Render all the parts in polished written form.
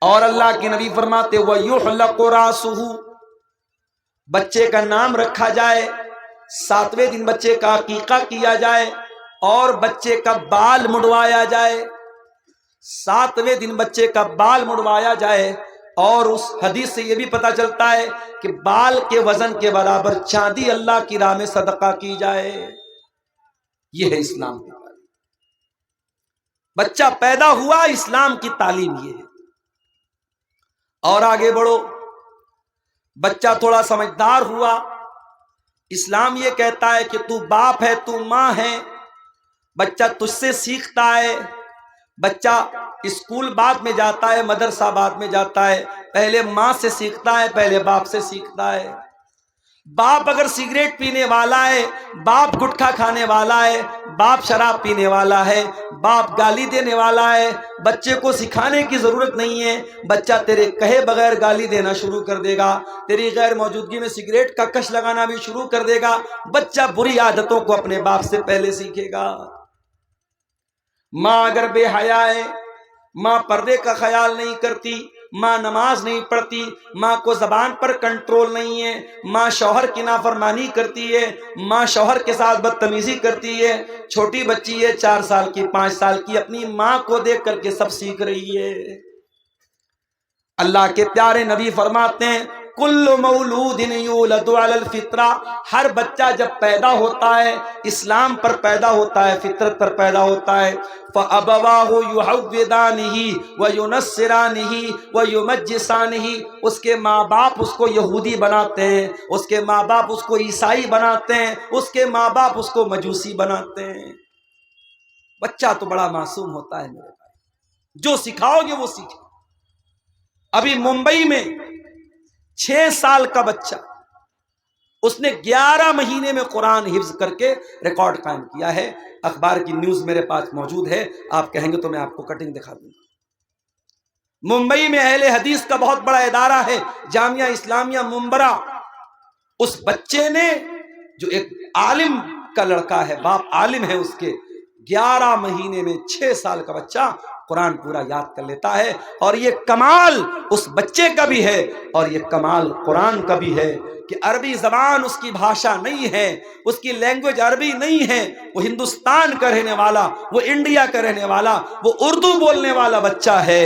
اور اللہ کے نبی فرماتے وَيُحْلَقُ رَأْسُهُ، بچے کا نام رکھا جائے، 7ویں دن بچے کا عقیقہ کیا جائے اور بچے کا بال مڑوایا جائے، 7ویں دن بچے کا بال مڑوایا جائے۔ اور اس حدیث سے یہ بھی پتہ چلتا ہے کہ بال کے وزن کے برابر چاندی اللہ کی راہ میں صدقہ کی جائے۔ یہ ہے اسلام کی تعلیم۔ بچہ پیدا ہوا، اسلام کی تعلیم یہ ہے۔ اور آگے بڑھو، بچہ تھوڑا سمجھدار ہوا، اسلام یہ کہتا ہے کہ تو باپ ہے، تو ماں ہے، بچہ تجھ سے سیکھتا ہے۔ بچہ اسکول بعد میں جاتا ہے، مدرسہ بعد میں جاتا ہے، پہلے ماں سے سیکھتا ہے، پہلے باپ سے سیکھتا ہے۔ باپ اگر سگریٹ پینے والا ہے، باپ گٹکھا کھانے والا ہے، باپ شراب پینے والا ہے، باپ گالی دینے والا ہے، بچے کو سکھانے کی ضرورت نہیں ہے، بچہ تیرے کہے بغیر گالی دینا شروع کر دے گا، تیری غیر موجودگی میں سگریٹ کا کش لگانا بھی شروع کر دے گا۔ بچہ بری عادتوں کو اپنے باپ سے پہلے سیکھے گا۔ ماں اگر بے حیا ہے، ماں پردے کا خیال نہیں کرتی، ماں نماز نہیں پڑھتی، ماں کو زبان پر کنٹرول نہیں ہے، ماں شوہر کی نافرمانی کرتی ہے، ماں شوہر کے ساتھ بدتمیزی کرتی ہے، چھوٹی بچی ہے 4 سال کی 5 سال کی، اپنی ماں کو دیکھ کر کے سب سیکھ رہی ہے۔ اللہ کے پیارے نبی فرماتے ہیں کل مولود یولد علی الفطرہ، ہر بچہ جب پیدا ہوتا ہے اسلام پر پیدا ہوتا ہے، فطرت پر پیدا ہوتا ہے۔ فَأَبَوَاهُ يُحَوِّدَانِهِ وَيُنَصِّرَانِهِ وَيُمَجِّسَانِهِ، اس کے ماں باپ اس کو یہودی بناتے ہیں، اس کے ماں باپ اس کو عیسائی بناتے ہیں، اس کے ماں باپ اس کو مجوسی بناتے ہیں۔ بچہ تو بڑا معصوم ہوتا ہے میرے بھائی، جو سکھاؤ گے وہ سیکھے۔ ابھی ممبئی میں 6 سال کا بچہ، اس نے 11 مہینے میں قرآن حفظ کر کے ریکارڈ قائم کیا ہے۔ اخبار کی نیوز میرے پاس موجود ہے، آپ کہیں گے تو میں آپ کو کٹنگ دکھا دوں گا۔ ممبئی میں اہل حدیث کا بہت بڑا ادارہ ہے، جامعہ اسلامیہ منبرہ، اس بچے نے، جو ایک عالم کا لڑکا ہے، باپ عالم ہے اس کے، 11 مہینے میں 6 سال کا بچہ قرآن پورا یاد کر لیتا ہے۔ اور یہ کمال اس بچے کا بھی ہے اور یہ کمال قرآن کا بھی ہے کہ عربی زبان اس کی بھاشا نہیں ہے، اس کی لینگویج عربی نہیں ہے، وہ ہندوستان کا رہنے والا، وہ انڈیا کا رہنے والا، وہ اردو بولنے والا بچہ ہے،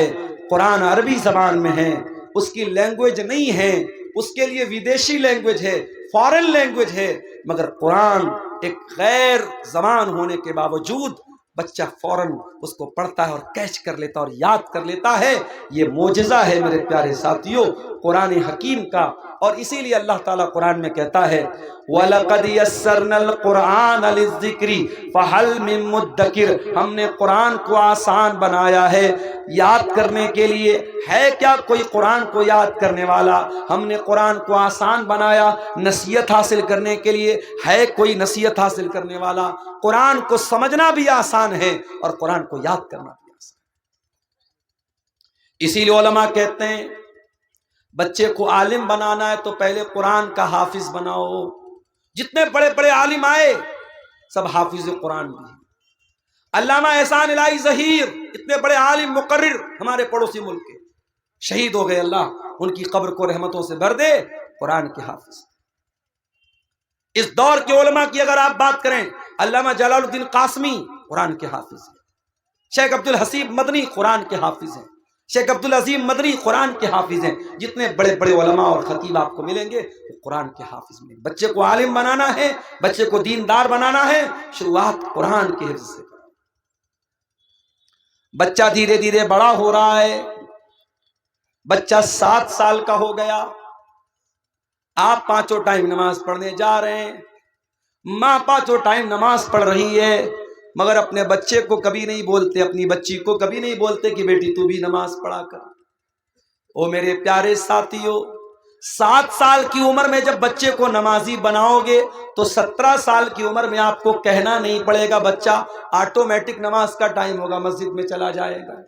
قرآن عربی زبان میں ہے، اس کی لینگویج نہیں ہے، اس کے لیے ودیشی لینگویج ہے، فارن لینگویج ہے، مگر قرآن ایک غیر زبان ہونے کے باوجود بچہ فوراً اس کو پڑھتا ہے اور کیچ کر لیتا اور یاد کر لیتا ہے۔ یہ معجزہ ہے میرے پیارے ساتھیوں قرآن حکیم کا۔ اور اسی لیے اللہ تعالیٰ قرآن میں کہتا ہے وَلَقَدْ يَسَّرْنَا الْقُرْآنَ لِلذِّكْرِ فَهَلْ مِن مُدَّكِرٍ، ہم نے قرآن کو آسان بنایا ہے یاد کرنے کے لیے، ہے کیا کوئی قرآن کو یاد کرنے والا؟ ہم نے قرآن کو آسان بنایا نصیحت حاصل کرنے کے لیے، ہے کوئی نصیحت حاصل کرنے والا؟ قرآن کو سمجھنا بھی آسان ہے اور قرآن کو یاد کرنا بھی آسان ہے۔ اسی لیے علماء کہتے ہیں بچے کو عالم بنانا ہے تو پہلے قرآن کا حافظ بناؤ۔ جتنے بڑے بڑے عالم آئے سب حافظ قرآن بھی ہیں۔ علامہ احسان الہی ظہیر، اتنے بڑے عالم مقرر ہمارے پڑوسی ملک کے، شہید ہو گئے، اللہ ان کی قبر کو رحمتوں سے بھر دے، قرآن کے حافظ۔ اس دور کے علماء کی اگر آپ بات کریں، علامہ جلال الدین قاسمی قرآن کے حافظ ہیں، شیخ عبد الحسیب مدنی قرآن کے حافظ ہیں، شیخ عبد العظیم مدنی قرآن کے حافظ ہیں۔ جتنے بڑے بڑے علماء اور خطیب آپ کو ملیں گے وہ قرآن کے حافظ ملیں گے۔ بچے کو عالم بنانا ہے، بچے کو دیندار بنانا ہے، شروعات قرآن کے حفظ سے۔ بچہ دھیرے دھیرے بڑا ہو رہا ہے، بچہ 7 سال کا ہو گیا، آپ 5 ٹائم نماز پڑھنے جا رہے ہیں، ماں 5 ٹائم نماز پڑھ رہی ہے، مگر اپنے بچے کو کبھی نہیں بولتے، اپنی بچی کو کبھی نہیں بولتے کہ بیٹی تو بھی نماز پڑھا کر۔ او میرے پیارے ساتھیو، 7 سال کی عمر میں جب بچے کو نمازی بناؤ گے تو 17 سال کی عمر میں آپ کو کہنا نہیں پڑے گا، بچہ آٹومیٹک نماز کا ٹائم ہوگا مسجد میں چلا جائے گا۔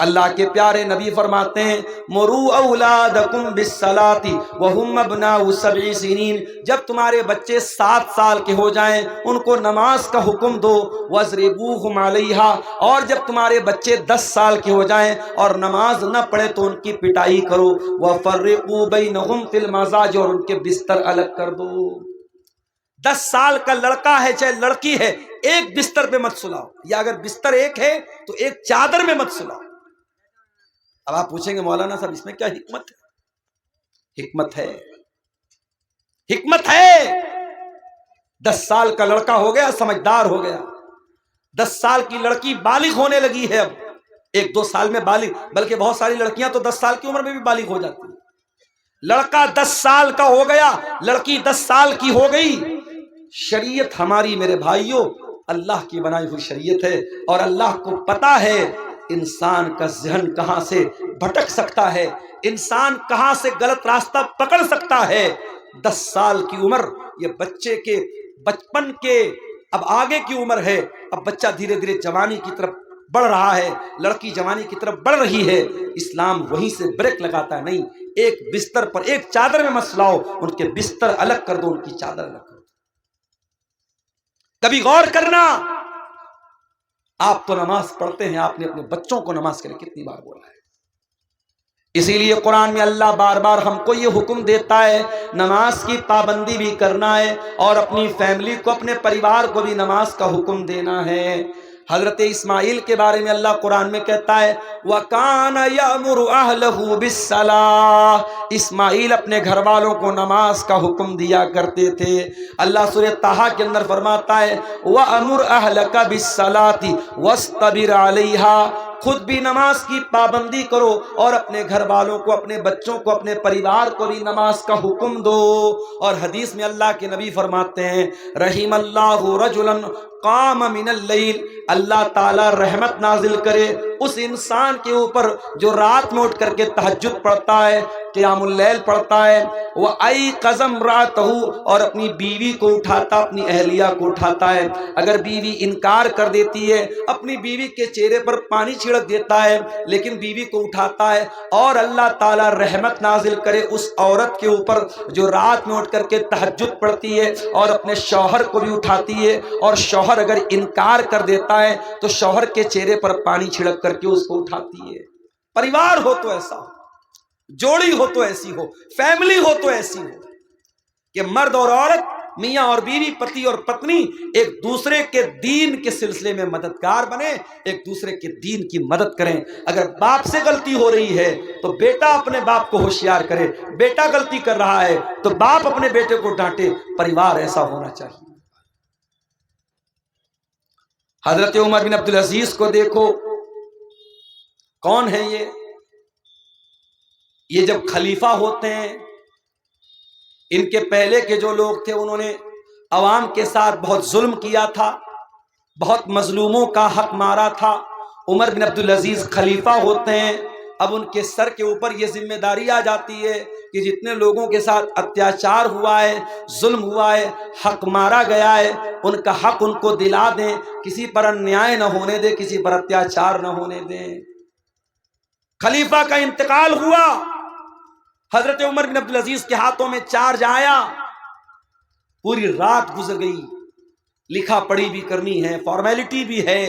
اللہ کے پیارے نبی فرماتے ہیں مرو اولادکم بالصلاۃ وهم ابناء 7 سنین، جب تمہارے بچے 7 سال کے ہو جائیں ان کو نماز کا حکم دو، واضربوہم علیہا، اور جب تمہارے بچے 10 سال کے ہو جائیں اور نماز نہ پڑھے تو ان کی پٹائی کرو، وفرقوا بینہم فی المضاجع، اور ان کے بستر الگ کر دو۔ 10 سال کا لڑکا ہے چاہے لڑکی ہے، ایک بستر پہ مت سلاؤ، یا اگر بستر ایک ہے تو ایک چادر میں مت سلاؤ۔ اب آپ پوچھیں گے مولانا صاحب اس میں کیا حکمت ہے؟ حکمت ہے، حکمت ہے۔ 10 سال کا لڑکا ہو گیا، سمجھدار ہو گیا، 10 سال کی لڑکی بالغ ہونے لگی ہے، اب 1-2 سال میں بالغ، بلکہ بہت ساری لڑکیاں تو 10 سال کی عمر میں بھی بالغ ہو جاتی ہیں۔ لڑکا 10 سال کا ہو گیا، لڑکی 10 سال کی ہو گئی۔ شریعت ہماری میرے بھائیوں اللہ کی بنائی ہوئی شریعت ہے، اور اللہ کو پتا ہے انسان کا ذہن کہاں سے بھٹک سکتا ہے، انسان کہاں سے غلط راستہ پکڑ سکتا ہے۔ 10 سال کی عمر یہ بچے کے بچپن کے اب آگے کی عمر ہے، اب بچہ دھیرے دھیرے جوانی کی طرف بڑھ رہا ہے، لڑکی جوانی کی طرف بڑھ رہی ہے۔ اسلام وہیں سے بریک لگاتا ہے، نہیں، ایک بستر پر ایک چادر میں مت سلاؤ، ان کے بستر الگ کر دو، ان کی چادر الگ کر دو۔ کبھی غور کرنا، آپ تو نماز پڑھتے ہیں، آپ نے اپنے بچوں کو نماز کے لیے کتنی بار بولا ہے؟ اسی لیے قرآن میں اللہ بار بار ہم کو یہ حکم دیتا ہے نماز کی پابندی بھی کرنا ہے، اور اپنی فیملی کو، اپنے پریوار کو بھی نماز کا حکم دینا ہے۔ حضرت اسماعیل کے بارے میں اللہ قرآن میں کہتا ہے وَكَانَ يَأْمُرُ أَهْلَهُ بِالصَّلَاةِ، اسماعیل اپنے گھر والوں کو نماز کا حکم دیا کرتے تھے۔ اللہ سورہ طٰہٰ کے اندر فرماتا ہے وَأَمُرْ أَهْلَكَ بِالصَّلَاةِ وَاصْطَبِرْ عَلَيْهَا، خود بھی نماز کی پابندی کرو اور اپنے گھر والوں کو، اپنے بچوں کو، اپنے پریوار کو بھی نماز کا حکم دو۔ اور حدیث میں اللہ کے نبی فرماتے ہیں رحم اللہ رجلا قام من اللیل، اللہ تعالی رحمت نازل کرے اس انسان کے اوپر جو رات میں اٹھ کر کے تہجد پڑھتا ہے، قیام اللیل پڑھتا ہے، وَأَيْقَظَ امْرَأَتَهُ، اور اپنی بیوی کو اٹھاتا، اپنی اہلیہ کو اٹھاتا ہے۔ اگر بیوی انکار کر دیتی ہے، اپنی بیوی کے چہرے پر پانی چھڑک دیتا ہے، لیکن بیوی کو اٹھاتا ہے، اور اللہ تعالیٰ رحمت نازل کرے اس عورت کے اوپر جو رات میں اٹھ کر کے تہجد پڑھتی ہے اور اپنے شوہر کو بھی اٹھاتی ہے، اور شوہر اگر انکار کر دیتا ہے تو شوہر کے چہرے پر پانی چھڑک کر کے اس کو اٹھاتی ہے۔ پریوار ہو تو ایسا ہو، جوڑی ہو تو ایسی ہو، فیملی ہو تو ایسی ہو کہ مرد اور عورت، میاں اور بیوی، پتی اور پتنی ایک دوسرے کے دین کے سلسلے میں مددگار بنے، ایک دوسرے کے دین کی مدد کریں۔ اگر باپ سے غلطی ہو رہی ہے تو بیٹا اپنے باپ کو ہوشیار کرے، بیٹا غلطی کر رہا ہے تو باپ اپنے بیٹے کو ڈانٹے۔ پریوار ایسا ہونا چاہیے۔ حضرت عمر بن عبدالعزیز کو دیکھو، کون ہیں یہ جب خلیفہ ہوتے ہیں، ان کے پہلے کے جو لوگ تھے انہوں نے عوام کے ساتھ بہت ظلم کیا تھا، بہت مظلوموں کا حق مارا تھا۔ عمر بن عبدالعزیز خلیفہ ہوتے ہیں، اب ان کے سر کے اوپر یہ ذمہ داری آ جاتی ہے کہ جتنے لوگوں کے ساتھ اتیاچار ہوا ہے، ظلم ہوا ہے، حق مارا گیا ہے، ان کا حق ان کو دلا دیں، کسی پر انیائے نہ ہونے دیں، کسی پر اتیاچار نہ ہونے دیں۔ خلیفہ کا انتقال ہوا، حضرت عمر بن عبدالعزیز کے ہاتھوں میں چارج آیا، پوری رات گزر گئی، لکھا پڑھی بھی کرنی ہے، فارمیلٹی بھی ہے،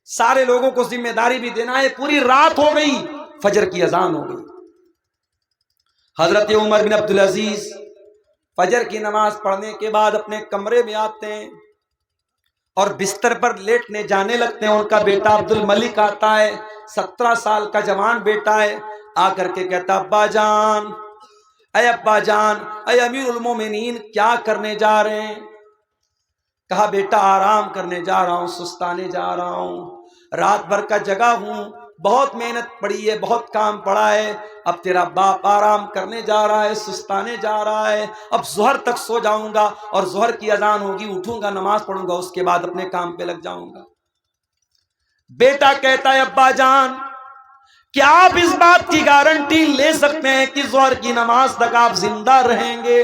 سارے لوگوں کو ذمہ داری بھی دینا ہے، پوری رات ہو گئی، فجر کی اذان ہو گئی۔ حضرت عمر بن عبدالعزیز فجر کی نماز پڑھنے کے بعد اپنے کمرے میں آتے ہیں اور بستر پر لیٹنے جانے لگتے ہیں۔ ان کا بیٹا عبد الملک آتا ہے، 17 سال کا جوان بیٹا ہے، آ کر کے کہتا ابا جان، اے ابا جان، اے امیر المومنین، کیا کرنے جا رہے ہیں؟ کہا بیٹا آرام کرنے جا رہا ہوں، سستانے جا رہا ہوں، رات بھر کا جگہ ہوں، بہت محنت پڑی ہے، بہت کام پڑا ہے، اب تیرا باپ آرام کرنے جا رہا ہے، سستانے جا رہا ہے، اب ظہر تک سو جاؤں گا، اور ظہر کی اذان ہوگی، اٹھوں گا، نماز پڑھوں گا، اس کے بعد اپنے کام پہ لگ جاؤں گا۔ بیٹا کہتا ہے ابا جان، کیا آپ اس بات کی گارنٹی لے سکتے ہیں کہ ظہر کی نماز تک آپ زندہ رہیں گے،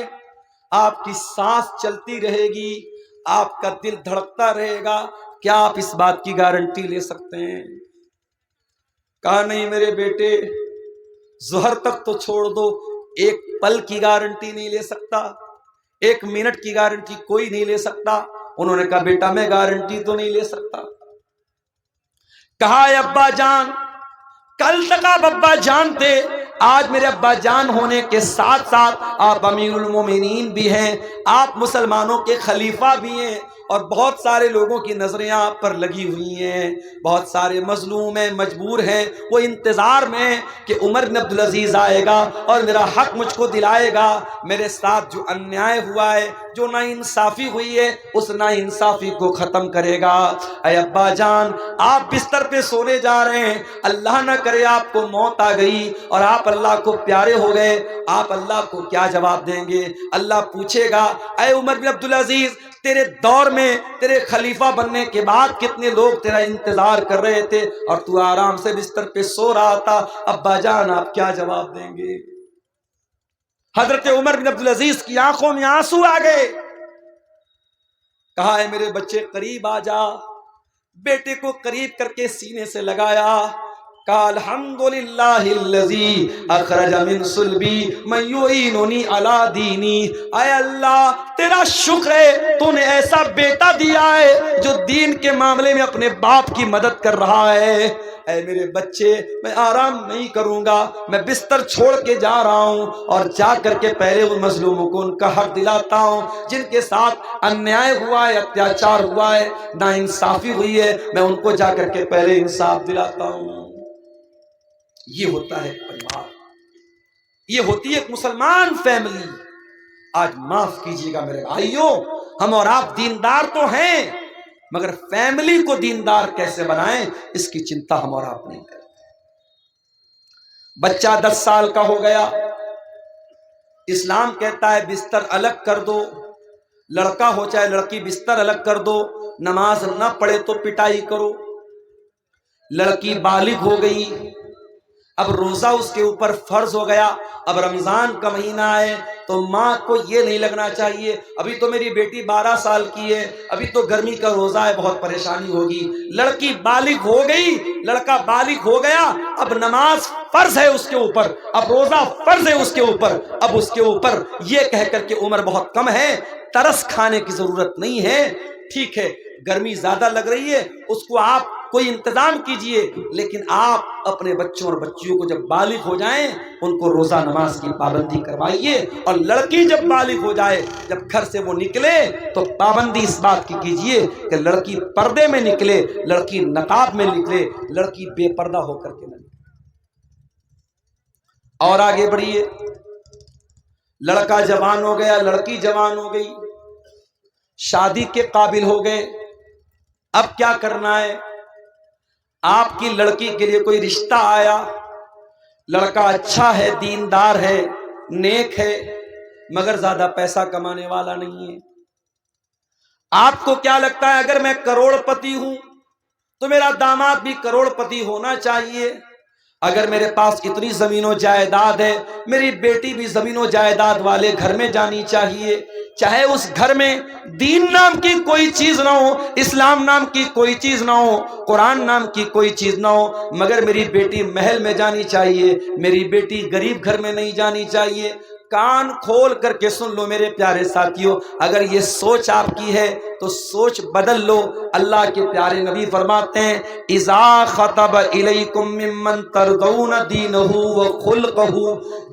آپ کی سانس چلتی رہے گی، آپ کا دل دھڑکتا رہے گا؟ کیا آپ اس بات کی گارنٹی لے سکتے ہیں؟ کہا نہیں میرے بیٹے، ظہر تک تو چھوڑ دو، ایک پل کی گارنٹی نہیں لے سکتا، ایک منٹ کی گارنٹی کوئی نہیں لے سکتا۔ انہوں نے کہا بیٹا میں گارنٹی تو نہیں لے سکتا۔ کہا اے ابا جان، کل تک آپ ابا جان تھے، آج میرے ابا جان ہونے کے ساتھ ساتھ آپ امیر المومنین بھی ہیں، آپ مسلمانوں کے خلیفہ بھی ہیں، اور بہت سارے لوگوں کی نظریں آپ پر لگی ہوئی ہیں، بہت سارے مظلوم ہیں، مجبور ہیں، وہ انتظار میں ہیں کہ عمر بن عبدالعزیز آئے گا اور میرا حق مجھ کو دلائے گا، میرے ساتھ جو انیائے ہوا ہے، جو ناانصافی ہوئی ہے، اس ناانصافی کو ختم کرے گا۔ اے ابا جان، آپ بستر پہ سونے جا رہے ہیں، اللہ نہ کرے آپ کو موت آ گئی اور آپ اللہ کو پیارے ہو گئے، آپ اللہ کو کیا جواب دیں گے؟ اللہ پوچھے گا اے عمر بن عبدالعزیز، تیرے دور میں تیرے خلیفہ بننے کے بعد کتنے لوگ تیرا انتظار کر رہے تھے اور تو آرام سے بستر پہ سو رہا تھا، ابا جان آپ کیا جواب دیں گے؟ حضرت عمر بن عبدالعزیز کی آنکھوں میں آنسو آ گئے۔ کہا ہے میرے بچے قریب آ جا، بیٹے کو قریب کر کے سینے سے لگایا، کہا الحمدللہ الذی اخرج من صلبی من یعیننی علی دینی، اے اللہ تیرا شکر ہے تو نے ایسا بیٹا دیا ہے جو دین کے معاملے میں اپنے باپ کی مدد کر رہا ہے۔ اے میرے بچے، میں آرام نہیں کروں گا، میں بستر چھوڑ کے جا رہا ہوں اور جا کر کے پہلے ان مظلوموں کو ان کا حق دلاتا ہوں، جن کے ساتھ انیائے ہوا ہے، اتیاچار ہوا ہے، ناانصافی ہوئی ہے، میں ان کو جا کر کے پہلے انصاف دلاتا ہوں۔ یہ ہوتا ہے پریوار، یہ ہوتی ہے ایک مسلمان فیملی۔ آج معاف کیجیے گا میرے بھائیوں، ہم اور آپ دیندار تو ہیں، مگر فیملی کو دیندار کیسے بنائیں اس کی چنتا ہم اور آپ نہیں کرتے۔ بچہ 10 سال کا ہو گیا، اسلام کہتا ہے بستر الگ کر دو، لڑکا ہو چاہے لڑکی بستر الگ کر دو، نماز نہ پڑھے تو پٹائی کرو۔ لڑکی بالغ ہو گئی، اب روزہ اس کے اوپر فرض ہو گیا، اب رمضان کا مہینہ ہے تو ماں کو یہ نہیں لگنا چاہیے ابھی تو میری بیٹی 12 سال کی ہے، ابھی تو گرمی کا روزہ ہے، بہت پریشانی ہوگی۔ لڑکی بالغ ہو گئی، لڑکا بالغ ہو گیا، اب نماز فرض ہے اس کے اوپر، اب روزہ فرض ہے اس کے اوپر، اب اس کے اوپر یہ کہہ کر کے عمر بہت کم ہے، ترس کھانے کی ضرورت نہیں ہے، ٹھیک ہے گرمی زیادہ لگ رہی ہے، اس کو آپ کوئی انتظام کیجئے، لیکن آپ اپنے بچوں اور بچیوں کو جب بالغ ہو جائیں ان کو روزہ نماز کی پابندی کروائیے، اور لڑکی جب بالغ ہو جائے، جب گھر سے وہ نکلے تو پابندی اس بات کی کیجئے کہ لڑکی پردے میں نکلے، لڑکی نقاب میں نکلے، لڑکی بے پردہ ہو کر کے نہ نکلے۔ اور آگے بڑھیے، لڑکا جوان ہو گیا، لڑکی جوان ہو گئی، شادی کے قابل ہو گئے، اب کیا کرنا ہے؟ آپ کی لڑکی کے لیے کوئی رشتہ آیا، لڑکا اچھا ہے، دیندار ہے، نیک ہے، مگر زیادہ پیسہ کمانے والا نہیں ہے۔ آپ کو کیا لگتا ہے اگر میں کروڑ پتی ہوں تو میرا داماد بھی کروڑ پتی ہونا چاہیے؟ اگر میرے پاس اتنی زمین و جائیداد ہے، میری بیٹی بھی زمین و جائیداد والے گھر میں جانی چاہیے، چاہے اس گھر میں دین نام کی کوئی چیز نہ ہو، اسلام نام کی کوئی چیز نہ ہو، قرآن نام کی کوئی چیز نہ ہو، مگر میری بیٹی محل میں جانی چاہیے، میری بیٹی غریب گھر میں نہیں جانی چاہیے۔ کان کھول کر کے سن لو میرے پیارے ساتھیوں، اگر یہ سوچ آپ کی ہے تو سوچ بدل لو۔ اللہ کے پیارے نبی فرماتے ہیں اذا خطب الیکم ممن ترضون دینہ وخلقہ،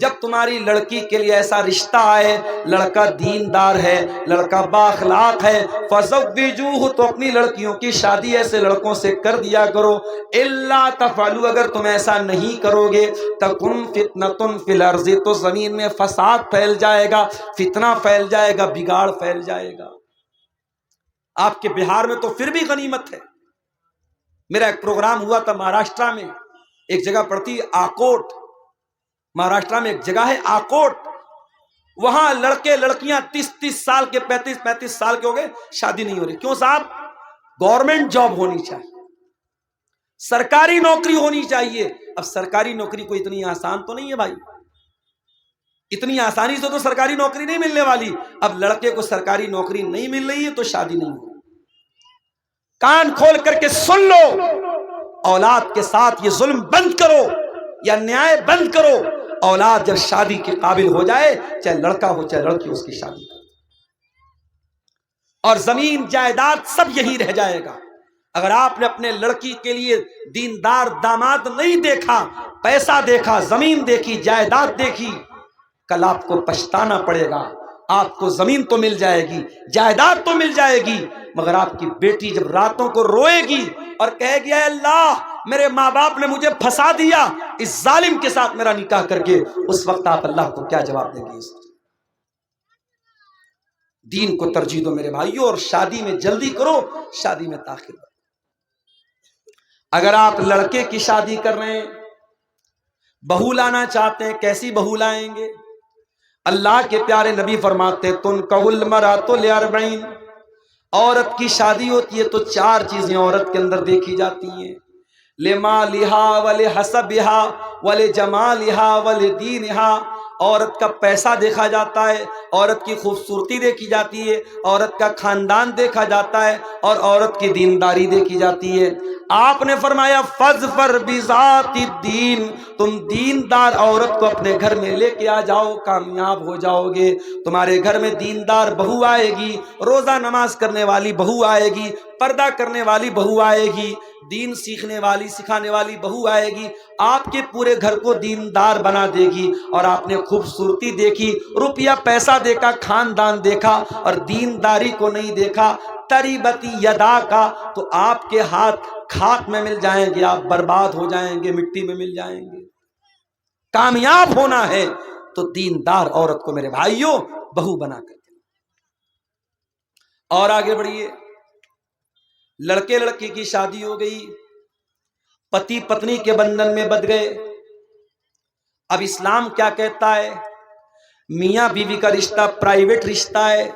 جب تمہاری لڑکی کے لیے ایسا رشتہ آئے، لڑکا دیندار ہے، لڑکا بااخلاق ہے، فزوجوہ، تو اپنی لڑکیوں کی شادی ایسے لڑکوں سے کر دیا کرو۔ الا تفعلوا، اگر تم ایسا نہیں کرو گے، تکن فتنۃ فی الارض، تو زمین میں فساد پھیل جائے گا، فتنہ پھیل جائے گا، بگاڑ پھیل جائے گا۔ آپ کے بہار میں تو پھر بھی غنیمت ہے۔ میرا ایک پروگرام ہوا تھا مہاراشٹرا میں، ایک جگہ پڑتی ہے آکوٹ، مہاراشٹرا میں ایک جگہ ہے آکوٹ، وہاں لڑکے لڑکیاں 30 سال کے 35 سال کے ہو گئے، شادی نہیں ہو رہی۔ کیوں صاحب؟ گورنمنٹ جاب ہونی چاہیے، سرکاری نوکری ہونی چاہیے۔ اب سرکاری نوکری کو اتنی آسان تو نہیں ہے بھائی، اتنی آسانی سے تو سرکاری نوکری نہیں ملنے والی۔ اب لڑکے کو سرکاری نوکری نہیں مل رہی ہے تو شادی نہیں ہو۔ کان کھول کر کے سن لو، اولاد کے ساتھ یہ ظلم بند کرو یا نیائے بند کرو. اولاد جب شادی کے قابل ہو جائے، چاہے لڑکا ہو چاہے لڑکی، اس کی شادی کرو. اور زمین جائیداد سب یہی رہ جائے گا. اگر آپ نے اپنے لڑکی کے لیے دیندار داماد نہیں دیکھا، پیسہ دیکھا، زمین دیکھی، جائیداد دیکھی، کل آپ کو پچھتانا پڑے گا. آپ کو زمین تو مل جائے گی، جائیداد تو مل جائے گی، مگر آپ کی بیٹی جب راتوں کو روئے گی اور کہے گی اے اللہ میرے ماں باپ نے مجھے پھنسا دیا اس ظالم کے ساتھ میرا نکاح کر کے، اس وقت آپ اللہ کو کیا جواب دیں گے؟ دین کو ترجیح دو میرے بھائیوں، اور شادی میں جلدی کرو، شادی میں تاخیر کرو. اگر آپ لڑکے کی شادی کر رہے ہیں، بہو لانا چاہتے ہیں، کیسی بہو لائیں گے؟ اللہ کے پیارے نبی فرماتے تنکح المرأۃ لاربعین، عورت کی شادی ہوتی ہے تو 4 چیزیں عورت کے اندر دیکھی جاتی ہیں. لمالہا ولحسبہا ولجمالہا ولدینہا، عورت کا پیسہ دیکھا جاتا ہے، عورت کی خوبصورتی دیکھی جاتی ہے، عورت کا خاندان دیکھا جاتا ہے، اور عورت کی دینداری دیکھی جاتی ہے. آپ نے فرمایا فاظفر بذات الدین، تم دیندار عورت کو اپنے گھر میں لے کے آ جاؤ، کامیاب ہو جاؤ گے. تمہارے گھر میں دیندار بہو آئے گی، روزہ نماز کرنے والی بہو آئے گی، پردہ کرنے والی بہو آئے گی، دین سیکھنے والی سکھانے والی بہو آئے گی. آپ کے پورے گھر کو دیندار بنا دے گی. اور آپ نے خوبصورتی دیکھی، روپیہ پیسہ دیکھا، خاندان دیکھا، اور دینداری کو نہیں دیکھا، تریبتی یدا کا، تو آپ کے ہاتھ خاک میں مل جائیں گے، آپ برباد ہو جائیں گے، مٹی میں مل جائیں گے. کامیاب ہونا ہے تو دیندار عورت کو میرے بھائیوں بہو بنا کر. اور آگے بڑھیے، لڑکے لڑکی کی شادی ہو گئی، پتی پتنی کے بندھن میں بندھ گئے. اب اسلام کیا کہتا ہے؟ میاں بیوی کا رشتہ پرائیویٹ رشتہ ہے،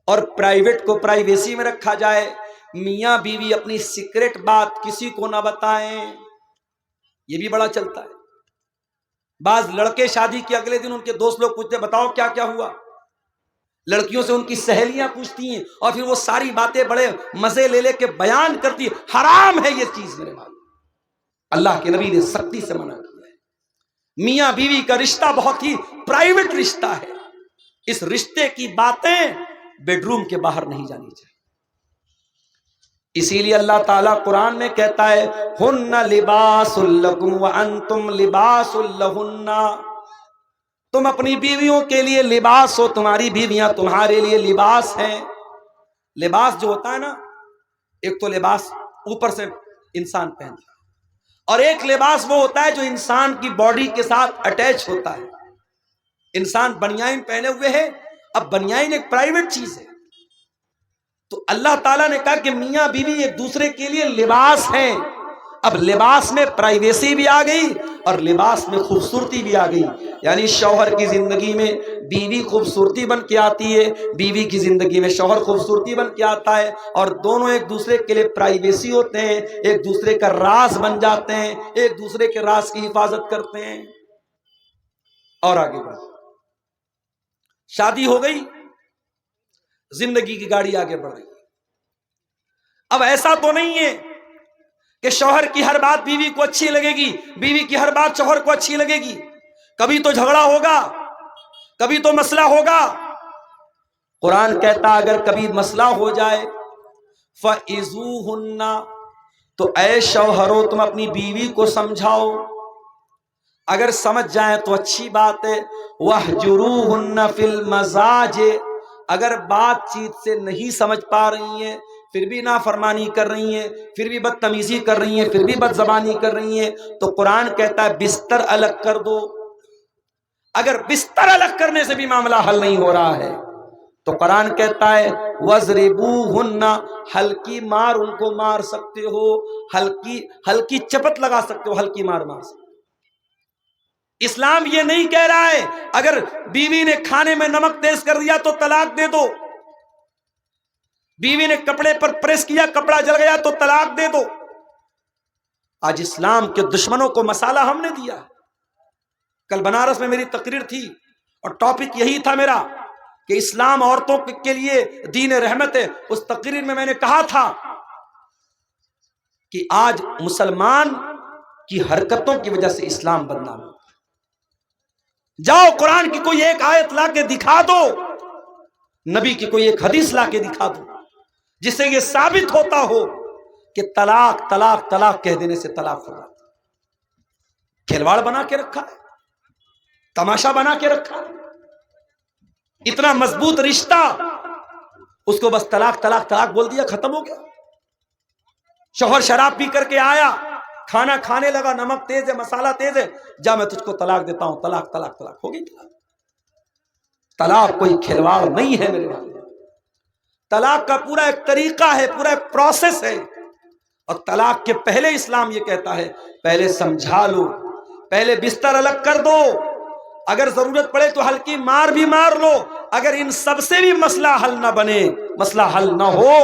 اور پرائیویٹ کو پرائیویسی میں رکھا جائے. میاں بیوی اپنی سیکرٹ بات کسی کو نہ بتائیں. یہ بھی بڑا چلتا ہے. بعض لڑکے شادی کے اگلے دن ان کے دوست لوگ پوچھتے بتاؤ کیا کیا ہوا. لڑکیوں سے ان کی سہیلیاں پوچھتی ہیں، اور پھر وہ ساری باتیں بڑے مزے لے لے کے بیان کرتی ہیں. حرام ہے یہ چیز میرے بھائی، اللہ کے نبی نے سختی سے منع کیا ہے. میاں بیوی کا رشتہ بہت ہی پرائیویٹ رشتہ ہے. اس رشتے کی باتیں بیڈ روم کے باہر نہیں جانی چاہیے. اسی لیے اللہ تعالیٰ قرآن میں کہتا ہے ہن لباس لکم وانتم لباس لہن، تم اپنی بیویوں کے لیے لباس ہو، تمہاری بیویاں تمہارے لیے لباس ہیں. لباس جو ہوتا ہے نا، ایک تو لباس اوپر سے انسان پہنتا ہے، اور ایک لباس وہ ہوتا ہے جو انسان کی باڈی کے ساتھ اٹیچ ہوتا ہے. انسان بنیان پہنے ہوئے ہے، اب بنیان ایک پرائیویٹ چیز ہے. تو اللہ تعالیٰ نے کہا کہ میاں بیوی ایک دوسرے کے لیے لباس ہیں. اب لباس میں پرائیویسی بھی آ گئی اور لباس میں خوبصورتی بھی آ گئی. یعنی شوہر کی زندگی میں بیوی خوبصورتی بن کے آتی ہے، بیوی کی زندگی میں شوہر خوبصورتی بن کے آتا ہے، اور دونوں ایک دوسرے کے لیے پرائیویسی ہوتے ہیں، ایک دوسرے کا راز بن جاتے ہیں، ایک دوسرے کے راز کی حفاظت کرتے ہیں. اور آگے بڑھ، شادی ہو گئی، زندگی کی گاڑی آگے بڑھ رہی. اب ایسا تو نہیں ہے کہ شوہر کی ہر بات بیوی کو اچھی لگے گی، بیوی کی ہر بات شوہر کو اچھی لگے گی. کبھی تو جھگڑا ہوگا، کبھی تو مسئلہ ہوگا. قرآن کہتا اگر کبھی مسئلہ ہو جائے فَإِذُوهُنَّ، تو اے شوہرو تم اپنی بیوی کو سمجھاؤ. اگر سمجھ جائیں تو اچھی بات ہے. وَاهْجُرُوهُنَّ فِي الْمَضَاجِعِ، اگر بات چیت سے نہیں سمجھ پا رہی ہیں، پھر بھی نافرمانی کر رہی ہیں، پھر بھی بدتمیزی کر رہی ہیں، پھر بھی بد زبانی کر رہی ہیں، تو قرآن کہتا ہے بستر الگ کر دو. اگر بستر الگ کرنے سے بھی معاملہ حل نہیں ہو رہا ہے تو قرآن کہتا ہے وَضْرِبُوهُنَّ، ہلکی مار ان کو مار سکتے ہو، ہلکی چپت لگا سکتے ہو، ہلکی مار مار سکتے ہو. اسلام یہ نہیں کہہ رہا ہے اگر بیوی نے کھانے میں نمک تیز کر دیا تو طلاق دے دو، بیوی نے کپڑے پر پریس کیا کپڑا جل گیا تو طلاق دے دو. آج اسلام کے دشمنوں کو مسالہ ہم نے دیا. کل بنارس میں میری تقریر تھی اور ٹاپک یہی تھا میرا کہ اسلام عورتوں کے لیے دین رحمت ہے. اس تقریر میں نے کہا تھا کہ آج مسلمان کی حرکتوں کی وجہ سے اسلام بدنام ہو. جاؤ قرآن کی کوئی ایک آیت لا کے دکھا دو, نبی کی کوئی ایک حدیث لا کے دکھا دو جس سے یہ ثابت ہوتا ہو کہ طلاق طلاق طلاق کہہ دینے سے طلاق ہو جاتا. کھلواڑ بنا کے رکھا ہے, تماشا بنا کے رکھا ہے, اتنا مضبوط رشتہ, اس کو بس طلاق طلاق طلاق بول دیا, ختم ہو گیا. شوہر شراب پی کر کے آیا, کھانا کھانے لگا, نمک تیز ہے, مسالہ تیز ہے, جا میں تجھ کو طلاق دیتا ہوں, طلاق طلاق طلاق ہو گئی. طلاق کوئی کھلواڑ نہیں ہے میرے بھائی. طلاق کا پورا ایک طریقہ ہے, پورا ایک پروسیس ہے. اور طلاق کے پہلے اسلام یہ کہتا ہے پہلے سمجھا لو, پہلے بستر الگ کر دو, اگر ضرورت پڑے تو ہلکی مار بھی مار لو. اگر ان سب سے بھی مسئلہ حل نہ بنے, مسئلہ حل نہ ہو,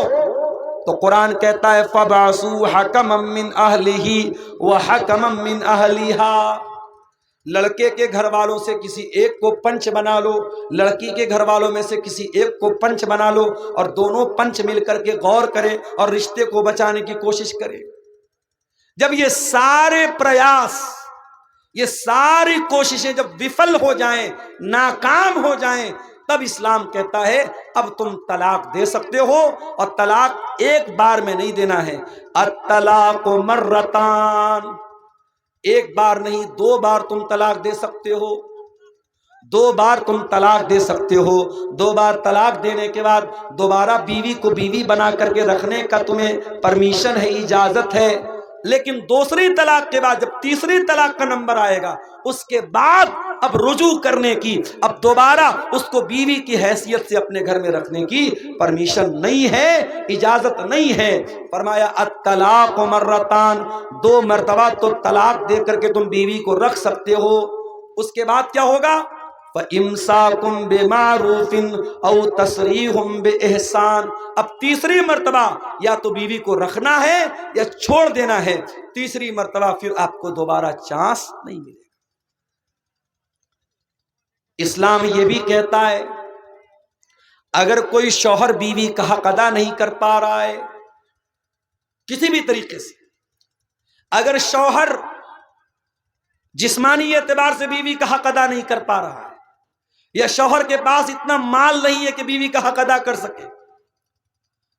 تو قرآن کہتا ہے فَبَعْثُوا حَكَمًا مِّنْ أَهْلِهِ وَحَكَمًا مِّنْ أَهْلِهَا. لڑکے کے گھر والوں سے کسی ایک کو پنچ بنا لو, لڑکی کے گھر والوں میں سے کسی ایک کو پنچ بنا لو, اور دونوں پنچ مل کر کے غور کریں اور رشتے کو بچانے کی کوشش کریں. جب یہ سارے پریاس, یہ ساری کوششیں جب وفل ہو جائیں, ناکام ہو جائیں, تب اسلام کہتا ہے اب تم طلاق دے سکتے ہو. اور طلاق ایک بار میں نہیں دینا ہے, الطلاق مرتان, ایک بار نہیں 2 بار تم طلاق دے سکتے ہو. 2 بار تم طلاق دے سکتے ہو. 2 بار طلاق دینے کے بعد دوبارہ بیوی کو بیوی بنا کر کے رکھنے کا تمہیں پرمیشن ہے, اجازت ہے. لیکن دوسری طلاق کے بعد جب تیسری طلاق کا نمبر آئے گا, اس کے بعد اب رجوع کرنے کی, اب دوبارہ اس کو بیوی کی حیثیت سے اپنے گھر میں رکھنے کی پرمیشن نہیں ہے, اجازت نہیں ہے. فرمایا الطلاق مرتان, 2 مرتبہ تو طلاق دے کر کے تم بیوی کو رکھ سکتے ہو. اس کے بعد کیا ہوگا؟ فَإِمْسَاكُمْ بِمَعْرُوفٍ أَوْ تَسْرِيحٌ بِإِحْسَانٍ. اب تیسری مرتبہ یا تو بیوی کو رکھنا ہے یا چھوڑ دینا ہے. تیسری مرتبہ پھر آپ کو دوبارہ چانس نہیں ملے گا. اسلام یہ بھی کہتا ہے اگر کوئی شوہر بیوی کا حق ادا نہیں کر پا رہا ہے کسی بھی طریقے سے, اگر شوہر جسمانی اعتبار سے بیوی کا حق ادا نہیں کر پا رہا ہے, یا شوہر کے پاس اتنا مال نہیں ہے کہ بیوی کا حق ادا کر سکے,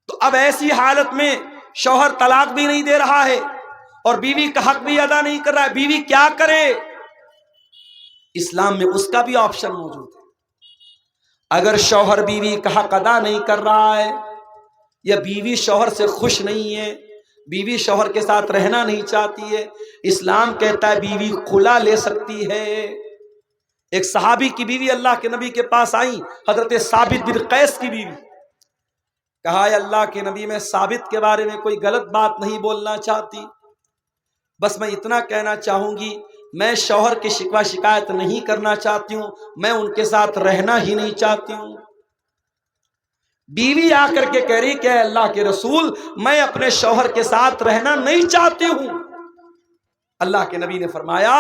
تو اب ایسی حالت میں شوہر طلاق بھی نہیں دے رہا ہے اور بیوی کا حق بھی ادا نہیں کر رہا ہے. بیوی کیا کرے؟ اسلام میں اس کا بھی آپشن موجود ہے. اگر شوہر بیوی کا حق ادا نہیں کر رہا ہے, یا بیوی شوہر سے خوش نہیں ہے, بیوی شوہر کے ساتھ رہنا نہیں چاہتی ہے, اسلام کہتا ہے بیوی خلا لے سکتی ہے. ایک صحابی کی بیوی اللہ کے نبی کے پاس آئی, حضرت ثابت بن قیس کی بیوی. کہا اے اللہ کے نبی, میں ثابت کے بارے میں کوئی غلط بات نہیں بولنا چاہتی, بس میں اتنا کہنا چاہوں گی میں شوہر کی شکوہ شکایت نہیں کرنا چاہتی ہوں, میں ان کے ساتھ رہنا ہی نہیں چاہتی ہوں. بیوی آ کر کے کہہ رہی کہ اے اللہ کے رسول میں اپنے شوہر کے ساتھ رہنا نہیں چاہتی ہوں. اللہ کے نبی نے فرمایا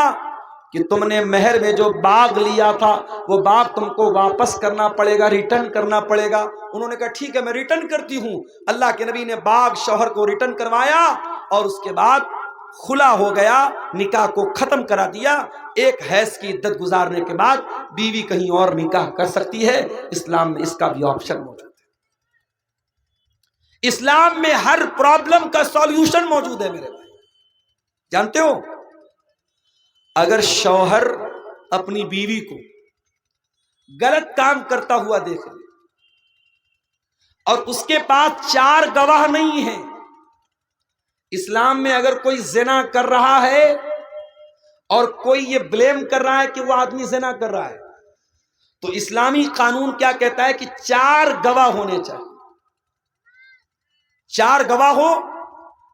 کہ تم نے مہر میں جو باغ لیا تھا وہ باغ تم کو واپس کرنا پڑے گا, ریٹرن کرنا پڑے گا. انہوں نے کہا ٹھیک ہے میں ریٹرن کرتی ہوں. اللہ کے نبی نے باغ شوہر کو ریٹرن کروایا اور اس کے بعد خلا ہو گیا, نکاح کو ختم کرا دیا. 1 حیض کی عدت گزارنے کے بعد بیوی کہیں اور نکاح کر سکتی ہے. اسلام میں اس کا بھی آپشن موجود ہے. اسلام میں ہر پرابلم کا سولوشن موجود ہے میرے بھائی. جانتے ہو اگر شوہر اپنی بیوی کو غلط کام کرتا ہوا دیکھ لے اور اس کے پاس 4 گواہ نہیں ہیں, اسلام میں اگر کوئی زنا کر رہا ہے اور کوئی یہ بلیم کر رہا ہے کہ وہ آدمی زنا کر رہا ہے, تو اسلامی قانون کیا کہتا ہے کہ 4 گواہ ہونے چاہیے. 4 گواہ ہو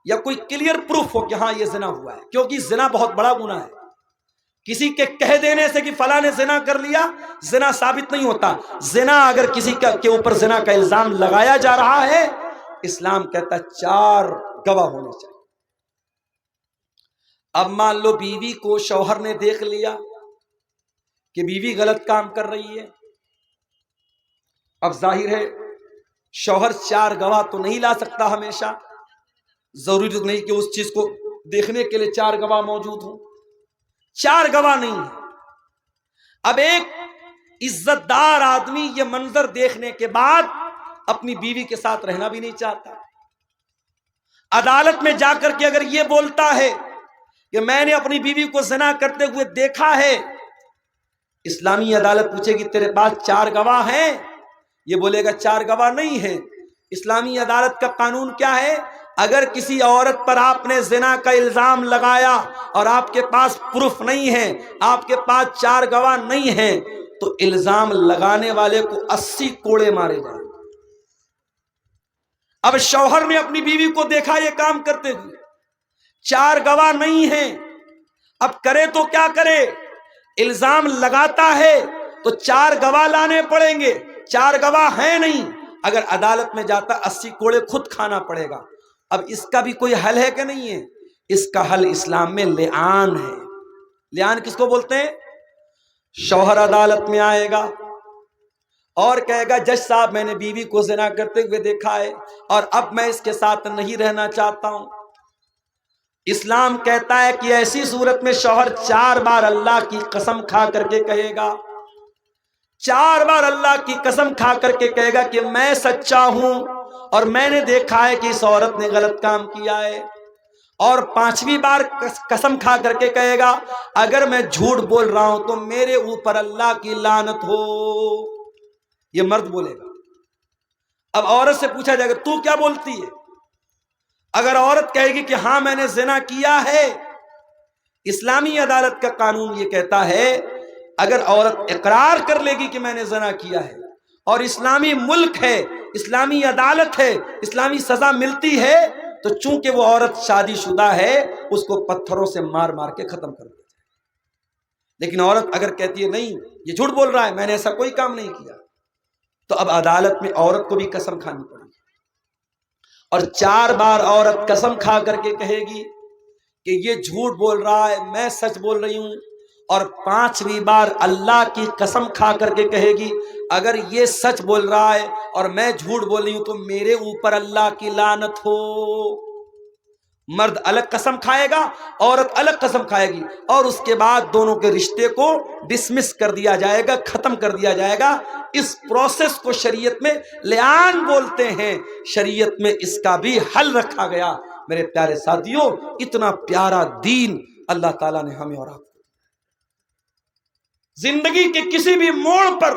یا کوئی کلیئر پروف ہو کہ ہاں یہ زنا ہوا ہے, کیونکہ زنا بہت بڑا گناہ ہے. کسی کے کہہ دینے سے کہ فلاں نے زنا کر لیا زنا ثابت نہیں ہوتا. زنا اگر کسی کے اوپر زنا کا الزام لگایا جا رہا ہے, اسلام کہتا ہے 4 گواہ ہونے چاہیے. اب مان لو بیوی کو شوہر نے دیکھ لیا کہ بیوی غلط کام کر رہی ہے, اب ظاہر ہے شوہر 4 گواہ تو نہیں لا سکتا ہمیشہ, ضروری نہیں کہ اس چیز کو دیکھنے کے لیے 4 گواہ موجود ہوں. 4 گواہ نہیں ہے. اب ایک عزت دار آدمی یہ منظر دیکھنے کے بعد اپنی بیوی کے ساتھ رہنا بھی نہیں چاہتا. عدالت میں جا کر کے اگر یہ بولتا ہے کہ میں نے اپنی بیوی کو زنا کرتے ہوئے دیکھا ہے، اسلامی عدالت پوچھے گی تیرے پاس 4 گواہ ہیں؟ یہ بولے گا 4 گواہ نہیں ہے. اسلامی عدالت کا قانون کیا ہے؟ اگر کسی عورت پر آپ نے زنا کا الزام لگایا اور آپ کے پاس پروف نہیں ہے، آپ کے پاس 4 گواہ نہیں ہیں، تو الزام لگانے والے کو 80 کوڑے مارے جائیں. اب شوہر نے اپنی بیوی کو دیکھا یہ کام کرتے ہوئے، 4 گواہ نہیں ہیں، اب کرے تو کیا کرے؟ الزام لگاتا ہے تو 4 گواہ لانے پڑیں گے. 4 گواہ ہیں نہیں، اگر عدالت میں جاتا 80 کوڑے خود کھانا پڑے گا. اب اس کا بھی کوئی حل ہے کہ نہیں ہے؟ اس کا حل اسلام میں لعان ہے. لعان کس کو بولتے ہیں؟ شوہر عدالت میں آئے گا اور کہے گا جج صاحب میں نے بیوی کو زنا کرتے ہوئے دیکھا ہے اور اب میں اس کے ساتھ نہیں رہنا چاہتا ہوں. اسلام کہتا ہے کہ ایسی صورت میں شوہر 4 بار اللہ کی قسم کھا کر کے کہے گا، 4 بار اللہ کی قسم کھا کر کے کہے گا کہ میں سچا ہوں اور میں نے دیکھا ہے کہ اس عورت نے غلط کام کیا ہے. اور 5ویں بار قسم کھا کر کے کہے گا اگر میں جھوٹ بول رہا ہوں تو میرے اوپر اللہ کی لعنت ہو. یہ مرد بولے گا. اب عورت سے پوچھا جائے گا تو کیا بولتی ہے؟ اگر عورت کہے گی کہ ہاں میں نے زنا کیا ہے، اسلامی عدالت کا قانون یہ کہتا ہے اگر عورت اقرار کر لے گی کہ میں نے زنا کیا ہے اور اسلامی ملک ہے، اسلامی عدالت ہے، اسلامی سزا ملتی ہے، تو چونکہ وہ عورت شادی شدہ ہے اس کو پتھروں سے مار مار کے ختم کر دیا جائے. لیکن عورت اگر کہتی ہے نہیں یہ جھوٹ بول رہا ہے میں نے ایسا کوئی کام نہیں کیا، تو اب عدالت میں عورت کو بھی قسم کھانی پڑے گی. اور 4 بار عورت قسم کھا کر کے کہے گی کہ یہ جھوٹ بول رہا ہے میں سچ بول رہی ہوں. اور 5ویں بار اللہ کی قسم کھا کر کے کہے گی اگر یہ سچ بول رہا ہے اور میں جھوٹ بول رہی ہوں تو میرے اوپر اللہ کی لعنت ہو. مرد الگ قسم کھائے گا، عورت الگ قسم کھائے گی، اور اس کے بعد دونوں کے رشتے کو ڈسمس کر دیا جائے گا، ختم کر دیا جائے گا. اس پروسیس کو شریعت میں لعان بولتے ہیں. شریعت میں اس کا بھی حل رکھا گیا. میرے پیارے ساتھیوں، اتنا پیارا دین اللہ تعالیٰ نے ہمیں اور آپ کو. زندگی کے کسی بھی موڑ پر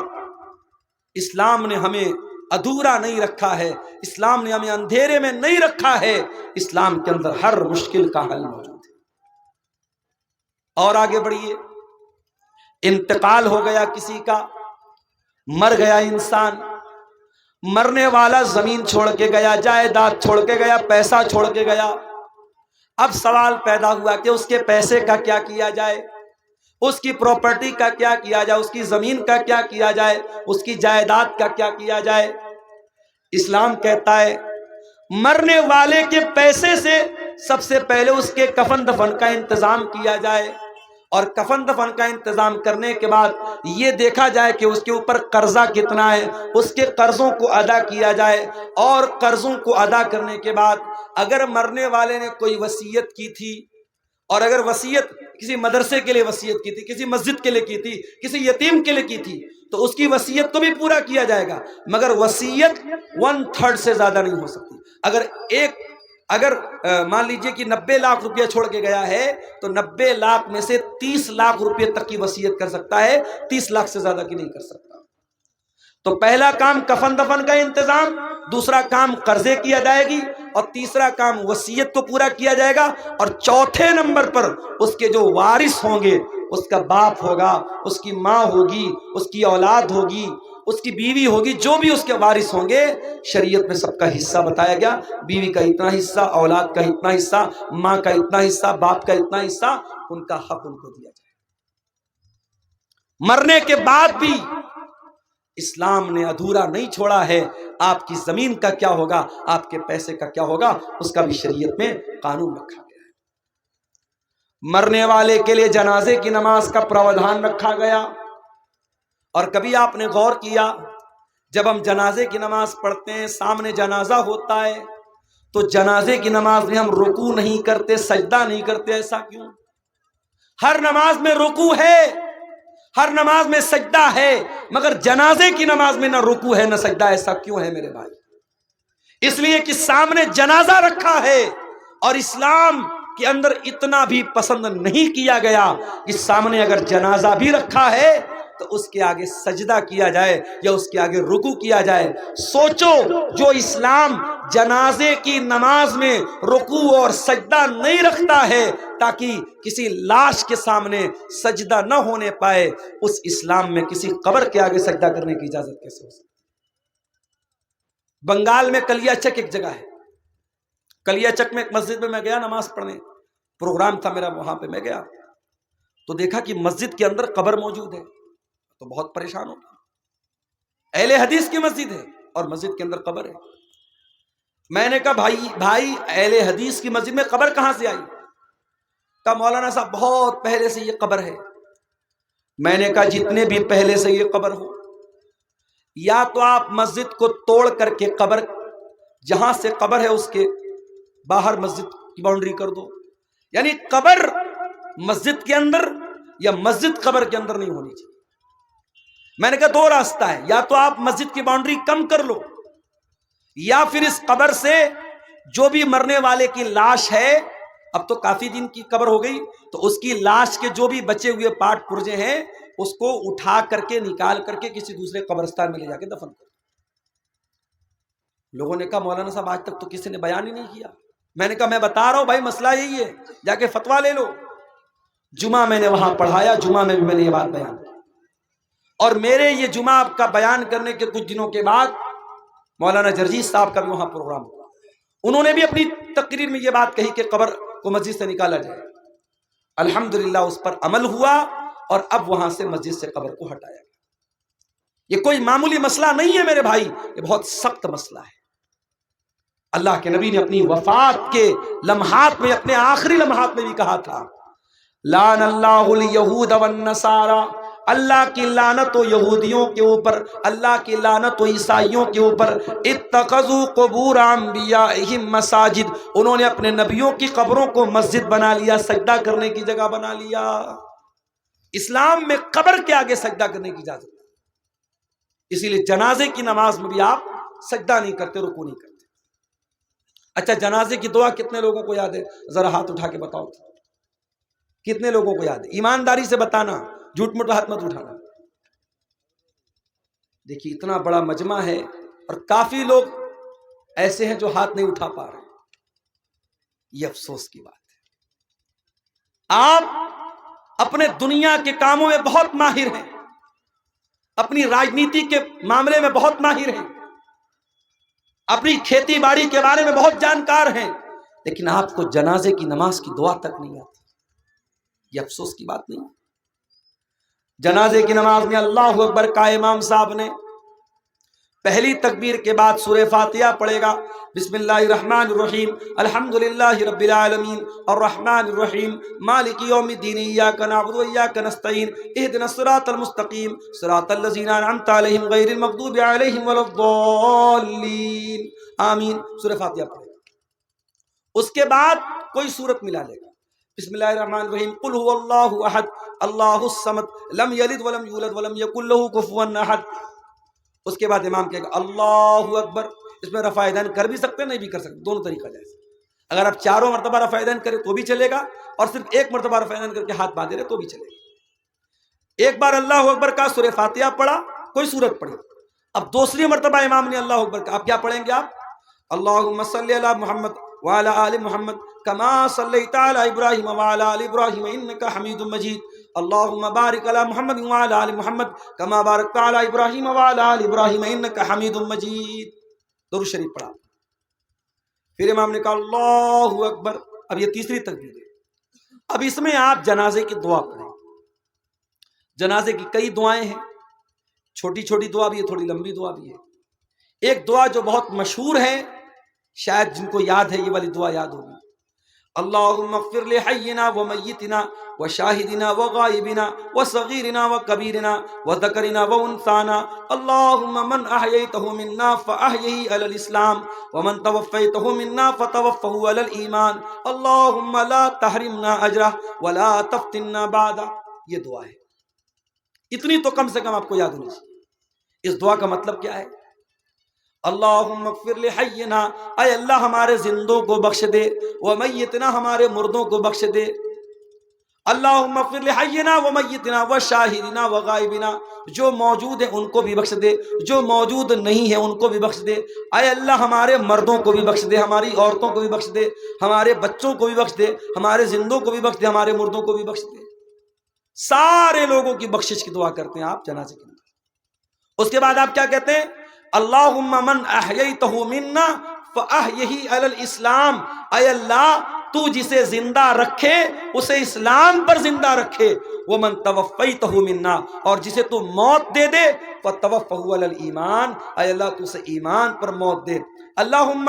اسلام نے ہمیں ادھورا نہیں رکھا ہے، اسلام نے ہمیں اندھیرے میں نہیں رکھا ہے. اسلام کے اندر ہر مشکل کا حل موجود ہے. اور آگے بڑھیے. انتقال ہو گیا کسی کا، مر گیا انسان، مرنے والا زمین چھوڑ کے گیا، جائیداد چھوڑ کے گیا، پیسہ چھوڑ کے گیا. اب سوال پیدا ہوا کہ اس کے پیسے کا کیا کیا جائے، اس کی پراپرٹی کا کیا کیا جائے، اس کی زمین کا کیا کیا جائے، اس کی جائیداد کا کیا کیا جائے. اسلام کہتا ہے مرنے والے کے پیسے سے سب سے پہلے اس کے کفن دفن کا انتظام کیا جائے، اور کفن دفن کا انتظام کرنے کے بعد یہ دیکھا جائے کہ اس کے اوپر قرضہ کتنا ہے، اس کے قرضوں کو ادا کیا جائے. اور قرضوں کو ادا کرنے کے بعد اگر مرنے والے نے کوئی وصیت کی تھی، اور اگر وصیت کسی مدرسے کے لیے وصیت کی تھی، کسی مسجد کے لیے کی تھی، کسی یتیم کے لیے کی تھی، تو اس کی وصیت کو بھی پورا کیا جائے گا. مگر وصیت 1/3 سے زیادہ نہیں ہو سکتی. اگر مان لیجئے کہ 90 لاکھ روپیہ چھوڑ کے گیا ہے تو 90 لاکھ میں سے 30 لاکھ روپے تک کی وصیت کر سکتا ہے، 30 لاکھ سے زیادہ کی نہیں کر سکتا. تو پہلا کام کفن دفن کا انتظام، دوسرا کام قرضے کی ادائیگی، اور تیسرا کام وصیت کو پورا کیا جائے گا. اور چوتھے نمبر پر اس کے جو وارث ہوں گے، اس کا باپ ہوگا، اس کی ماں ہوگی، اس کی اولاد ہوگی، اس کی بیوی ہوگی، جو بھی اس کے وارث ہوں گے، شریعت میں سب کا حصہ بتایا گیا. بیوی کا اتنا حصہ، اولاد کا اتنا حصہ، ماں کا اتنا حصہ، باپ کا اتنا حصہ، ان کا حق ان کو دیا جائے. مرنے کے بعد بھی اسلام نے ادھورا نہیں چھوڑا ہے. آپ کی زمین کا کیا ہوگا، آپ کے پیسے کا کیا ہوگا، اس کا بھی شریعت میں قانون رکھا گیا ہے. مرنے والے کے لیے جنازے کی نماز کا پراودھان رکھا گیا. اور کبھی آپ نے غور کیا، جب ہم جنازے کی نماز پڑھتے ہیں، سامنے جنازہ ہوتا ہے تو جنازے کی نماز میں ہم رکوع نہیں کرتے، سجدہ نہیں کرتے، ایسا کیوں؟ ہر نماز میں رکوع ہے، ہر نماز میں سجدہ ہے، مگر جنازے کی نماز میں نہ رکوع ہے نہ سجدہ، ایسا کیوں ہے میرے بھائی؟ اس لیے کہ سامنے جنازہ رکھا ہے، اور اسلام کے اندر اتنا بھی پسند نہیں کیا گیا کہ سامنے اگر جنازہ بھی رکھا ہے تو اس کے آگے سجدہ کیا جائے یا اس کے آگے رکوع کیا جائے۔ سوچو، جو اسلام جنازے کی نماز میں رکوع اور سجدہ نہیں رکھتا ہے تاکہ کسی لاش کے سامنے سجدہ نہ ہونے پائے، اس اسلام میں کسی قبر کے آگے سجدہ کرنے کی اجازت کیسے ہو سکتی؟ بنگال میں کلیا چک ایک جگہ ہے، کلیا چک میں ایک مسجد میں گیا نماز پڑھنے، پروگرام تھا میرا، وہاں پہ میں گیا تو دیکھا کہ مسجد کے اندر قبر موجود ہے، تو بہت پریشان ہو گیا۔ اہل حدیث کی مسجد ہے اور مسجد کے اندر قبر ہے۔ میں نے کہا بھائی اہل حدیث کی مسجد میں قبر کہاں سے آئی؟ کہا مولانا صاحب بہت پہلے سے یہ قبر ہے۔ میں نے کہا جتنے بھی پہلے سے یہ قبر ہو، یا تو آپ مسجد کو توڑ کر کے قبر، جہاں سے قبر ہے اس کے باہر مسجد کی باؤنڈری کر دو، یعنی قبر مسجد کے اندر یا مسجد قبر کے اندر نہیں ہونی چاہیے۔ میں نے کہا دو راستہ ہے، یا تو آپ مسجد کی باؤنڈری کم کر لو، یا پھر اس قبر سے جو بھی مرنے والے کی لاش ہے، اب تو کافی دن کی قبر ہو گئی، تو اس کی لاش کے جو بھی بچے ہوئے پارٹ پرزے ہیں اس کو اٹھا کر کے نکال کر کے کسی دوسرے قبرستان میں لے جا کے دفن کرو۔ لوگوں نے کہا مولانا صاحب آج تک تو کسی نے بیان ہی نہیں کیا۔ میں نے کہا میں بتا رہا ہوں بھائی، مسئلہ یہی ہے، جا کے فتویٰ لے لو۔ جمعہ میں نے وہاں پڑھایا، جمعہ میں بھی میں نے یہ بات بیان کی، اور میرے یہ جمعہ کا بیان کرنے کے کچھ دنوں کے بعد مولانا جرجیس صاحب کا بھی وہاں پروگرام ہوا، انہوں نے بھی اپنی تقریر میں یہ بات کہی کہ قبر کو مسجد سے نکالا جائے۔ الحمدللہ اس پر عمل ہوا اور اب وہاں سے مسجد سے قبر کو ہٹایا گیا۔ یہ کوئی معمولی مسئلہ نہیں ہے میرے بھائی، یہ بہت سخت مسئلہ ہے۔ اللہ کے نبی نے اپنی وفات کے لمحات میں، اپنے آخری لمحات میں بھی کہا تھا، لعن اللہ الیہود والنصارى، اللہ کی لعنت ہو یہودیوں کے اوپر، اللہ کی لعنت ہو عیسائیوں کے اوپر، اتخذوا قبور انبیائہم مساجد، انہوں نے اپنے نبیوں کی قبروں کو مسجد بنا لیا، سجدہ کرنے کی جگہ بنا لیا۔ اسلام میں قبر کے آگے سجدہ کرنے کی اجازت ہے، اسی لیے جنازے کی نماز میں بھی آپ سجدہ نہیں کرتے، رکوع نہیں کرتے۔ اچھا جنازے کی دعا کتنے لوگوں کو یاد ہے؟ ذرا ہاتھ اٹھا کے بتاؤ، کتنے لوگوں کو یاد ہے؟ ایمانداری سے بتانا، جھوٹ موٹ ہاتھ مت اٹھانا۔ دیکھیے اتنا بڑا مجمع ہے اور کافی لوگ ایسے ہیں جو ہاتھ نہیں اٹھا پا رہے، یہ افسوس کی بات ہے۔ آپ اپنے دنیا کے کاموں میں بہت ماہر ہیں، اپنی راجنیتی کے معاملے میں بہت ماہر ہیں، اپنی کھیتی باڑی کے بارے میں بہت جانکار ہیں، لیکن آپ کو جنازے کی نماز کی دعا تک نہیں آتی، یہ افسوس کی بات نہیں۔ جنازے کی نماز میں اللہ اکبر کا امام صاحب نے پہلی تکبیر کے بعد سورہ فاتحہ پڑھے گا، بسم اللہ الرحمن الرحیم، الحمدللہ رب العالمین الرحمن الرحیم مالک یوم الدین، ایاک نعبد و ایاک نستعین، اہدنا الصراط المستقیم صراط الذین انعمت علیہم غیر المغضوب علیہم ولا الضالین، آمین، سورہ فاتحہ پڑھے گا۔ اس کے بعد کوئی سورت ملا لے گا، بسم اللہ الرحمن الرحیم، قل هو اللہ احد اللہ الصمد لم یلد ولم یولد ولم یکن له کفوا احد۔ اس کے بعد امام کہے گا اللہ اکبر، اس میں رفع یدین کر بھی سکتے نہیں بھی کر سکتے، دونوں طریقہ جائز۔ اگر آپ چاروں مرتبہ رفع یدین کریں تو بھی چلے گا، اور صرف ایک مرتبہ رفع یدین کر کے ہاتھ باندھے رہے تو بھی چلے گا۔ ایک بار اللہ اکبر کا سورہ فاتحہ پڑھا، کوئی سورت پڑھی، اب دوسری مرتبہ امام نے اللہ اکبر کا، اب کیا پڑھیں گے آپ؟ اللہم صلی علی محمد وعلی آل محمد کما صلیت علی ابراہیم وعلی آل ابراہیم انک حمید مجید، اللہم بارک علی محمد وعلی آل محمد کما بارکت علی ابراہیم وعلی آل ابراہیم انک حمید مجید، درود شریف پڑھا۔ پھر امام نے کہا اللہ اکبر، اب یہ تیسری تکبیر ہے، اب اس میں آپ جنازے کی دعا پڑھیں۔ جنازے کی کئی دعائیں ہیں، چھوٹی چھوٹی دعا بھی ہے، تھوڑی لمبی دعا بھی ہے۔ ایک دعا جو بہت مشہور ہے، شاید جن کو یاد ہے یہ والی دعا یاد ہوگی، اللهم اغفر لحينا وميتنا وشاهدنا وغائبنا وصغيرنا وكبيرنا وذكرنا وانثانا. اللهم من احييته منا فاحيه على الاسلام ومن توفيته منا فتوفه على الايمان. اللهم لا تحرمنا اجره ولا تفتنا بعده. یہ دعا ہے، اتنی تو کم سے کم آپ کو یاد ہونی چاہیے. اس دعا کا مطلب کیا ہے؟ اللہم اغفر لحینا، اے اللہ ہمارے زندوں کو بخش دے، ومیتنا ہمارے مردوں کو بخش دے. اللہم اغفر لحینا ومیتنا وشاہدنا وغائبنا، جو موجود ہیں ان کو بھی بخش دے، جو موجود نہیں ہیں ان کو بھی بخش دے. اے اللہ ہمارے مردوں کو بھی بخش دے، ہماری عورتوں کو بھی بخش دے، ہمارے بچوں کو بھی بخش دے، ہمارے زندوں کو بھی بخش دے، ہمارے مردوں کو بھی بخش دے. سارے لوگوں کی بخشش کی دعا کرتے ہیں آپ جنازے کے اندر. اس کے بعد آپ کیا کہتے ہیں؟ اللہم من احییتہ منا فاحیہ علی الاسلام، اے اللہ تو جسے زندہ رکھے اسے اسلام پر زندہ رکھے. ومن توفیتہ منا، اور جسے تو موت دے دے فتوفہ علی الایمان، اے اللہ تو اسے ایمان پر موت دے. اللہم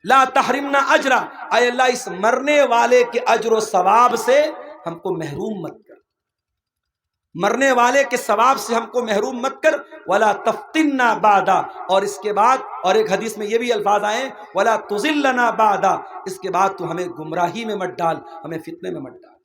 لا تحرمنا اجرا، اے اللہ اس مرنے والے کے اجر و ثواب سے ہم کو محروم مت کر، مرنے والے کے ثواب سے ہم کو محروم مت کر. ولا تفتنا بعدا، اور اس کے بعد اور ایک حدیث میں یہ بھی الفاظ آئے ولا تضلنا بعدا، اس کے بعد تو ہمیں گمراہی میں مت ڈال، ہمیں فتنے میں مت ڈال.